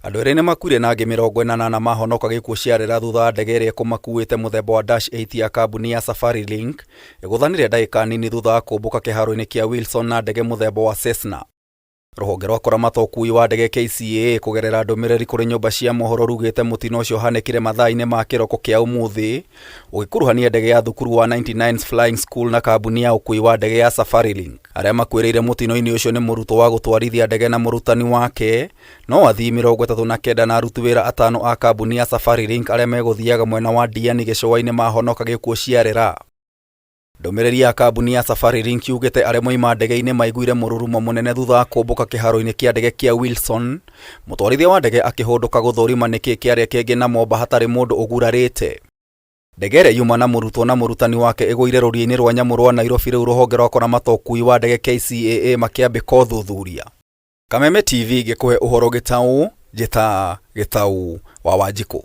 Andũ erĩ nĩ makuire na angĩ 48 mahonoka gĩkuũ ciarĩra thutha wa ndege ĩrĩa ĩkũmakuĩte mũthemba wa Dash 8 ya kambuni ya Safari Link ĩgũthanire ndagĩka nini thutha wa kũmbũka kĩharo-inĩ kĩa Wilson na ndege mũthemba wa Cessna. Rũhonge rwa kũramata ũkui wa ndege KCAA kũgerera ndũmĩrĩri kũrĩ nyũmba cia mohoro rugĩte mũtino ũcio ũhanĩkire mathaa-inĩ ma kĩroko kĩa ũmũthĩ ũgĩkuruhania ndege ya thukuru wa 99's Flying School na kambuni ya ũkui wa ndege ya Safari Link. Arĩa makuĩrĩire mũtino-inĩ ũcio nĩ mũrutwo wa gũtwarithia ndege na mũrutani wake, no athii 39 na aruti wĩra 5 a kambuni ya Safari Link arĩa megũthiaga mwena wa Diani gĩcũa-inĩ mahonoka gĩkuũ ciarĩra. Ndũmĩrĩri ya kambuni ya Safari Link yugĩte arĩa moima ndege-inĩ maiguire mũrurumo mũnene thutha wa kũmbũka kĩharo-inĩ kĩa ndege kĩa Wilson, mũtwarithia wa ndege akĩhũndũka gũthũrima nĩkĩ kĩarĩa kĩngĩ na momba hatarĩ mũndũ ũgurarĩte. Ndege ĩrĩa yuma na mũrutwo na mũrutani wake ĩgũire rũriĩ-inĩ rwa nyamũ rwa Nairobi, rĩu rũhonge rwa kũramata ũkui wa ndege KCAA makĩambĩka ũthuthuria. Kameme TV gĩkũhe ũhoro gĩtaũ wa Wanjikũ.